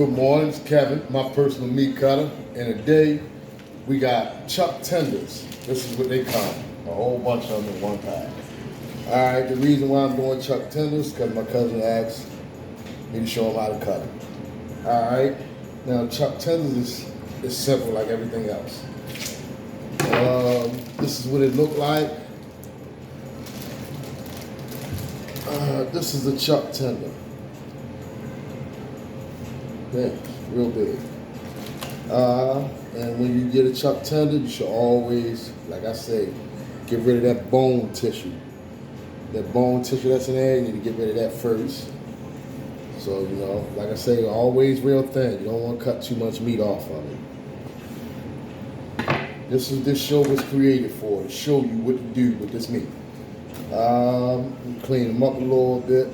Good morning, it's Kevin, my personal meat cutter. And today we got chuck tenders. This is what they come, a whole bunch of them in one pack. All right, the reason why I'm doing chuck tenders because my cousin asked me to show him how to cut them. All right, now chuck tenders is simple like everything else. This is what it looked like. This is a chuck tender. Yeah, real big. And when you get a chuck tender, you should always, like I say, get rid of that bone tissue. That bone tissue that's in there, you need to get rid of that first. So, you know, like I say, always real thin. You don't want to cut too much meat off of it. This is this show was created for, to show you what to do with this meat. Clean them up a little bit.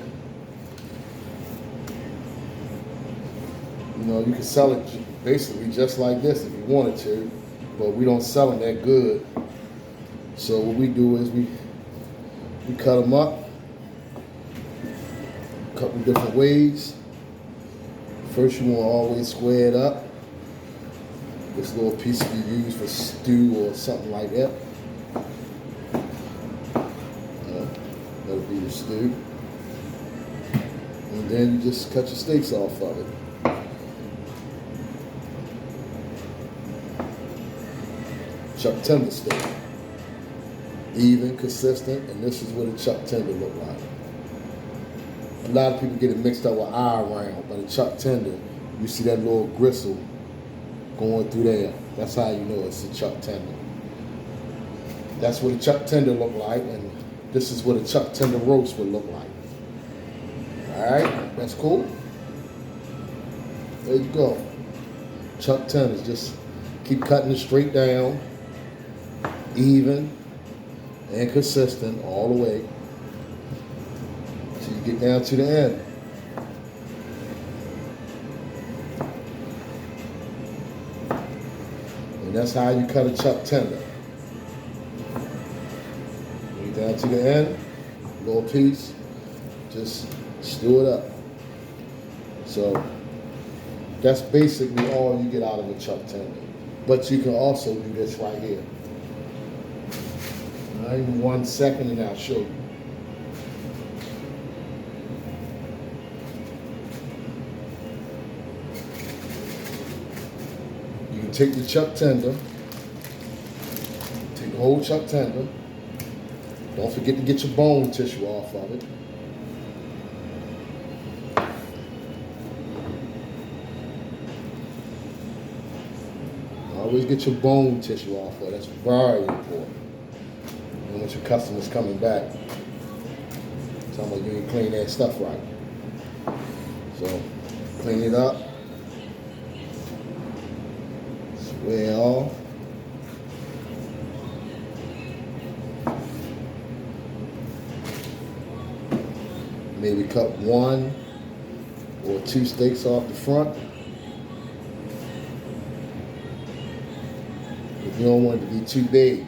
You know, you can sell it basically just like this if you wanted to, but we don't sell them that good. So what we do is we cut them up a couple different ways. First, you want to always square it up. This little piece can be used for stew or something like that. That'll be your stew. And then you just cut your steaks off of it. Chuck tender steak. Even, consistent, and this is what a chuck tender look like. A lot of people get it mixed up with eye round, but a chuck tender, you see that little gristle going through there. That's how you know it's a chuck tender. That's what a chuck tender look like, and this is what a chuck tender roast would look like. Alright, that's cool. There you go. Chuck tenders, just keep cutting it straight down, even and consistent all the way till you get down to the end. And that's how you cut a chuck tender. Get down to the end, little piece, just stew it up. So that's basically all you get out of a chuck tender. But you can also do this right here. All right, 1 second and I'll show you. You can take the chuck tender, take the whole chuck tender. Don't forget to get your bone tissue off of it. Always get your bone tissue off of it. That's very important. And once your customer's coming back, tell them you ain't clean that stuff right. So clean it up. Square off. Maybe cut 1 or 2 steaks off the front. If you don't want it to be too big.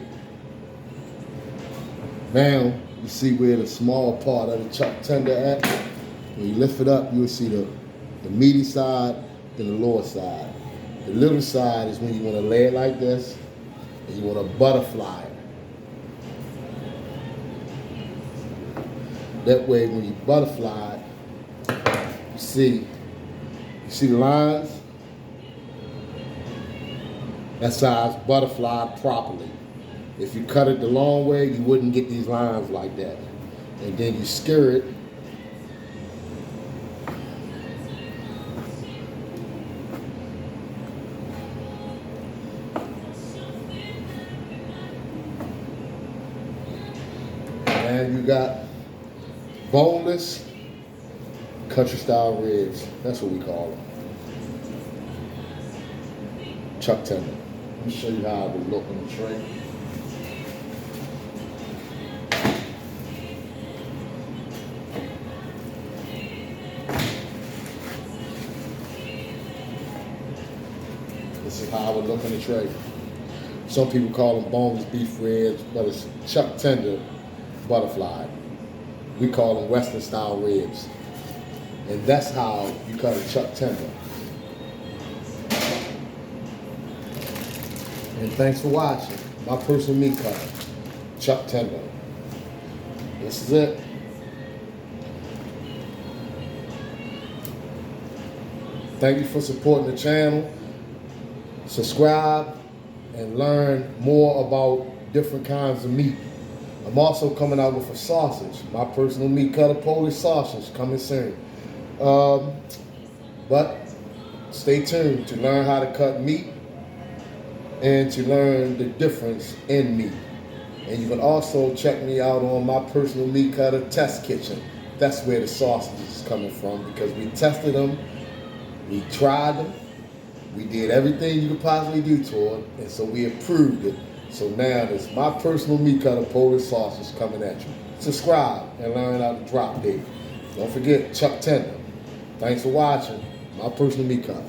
Now, you see where the small part of the chuck tender at? When you lift it up, you'll see the meaty side and the lower side. The little side is when you want to lay it like this, and you want to butterfly it. That way, when you butterfly it, you see the lines? That's how it's butterflied properly. If you cut it the long way, you wouldn't get these lines like that. And then you stir it. And you got boneless country style ribs. That's what we call them. Chuck tender. Let me show you how it would look on the tray. This is how it would look on the tray. Some people call them boneless beef ribs, but it's chuck tender butterfly. We call them Western style ribs. And that's how you cut a chuck tender. And thanks for watching. My personal meat cutter, Chuck Tender. This is it. Thank you for supporting the channel. Subscribe and learn more about different kinds of meat. I'm also coming out with a sausage, my personal meat cutter Polish sausage, coming soon. But stay tuned to learn how to cut meat and to learn the difference in meat. And you can also check me out on my personal meat cutter test kitchen. That's where the sausage is coming from, because we tested them, we tried them, we did everything you could possibly do to it, and so we approved it. So now there's my personal meat cutter Polish sausage coming at you. Subscribe and learn how to drop date. Don't forget Chuck Tender. Thanks for watching. My personal meat cutter.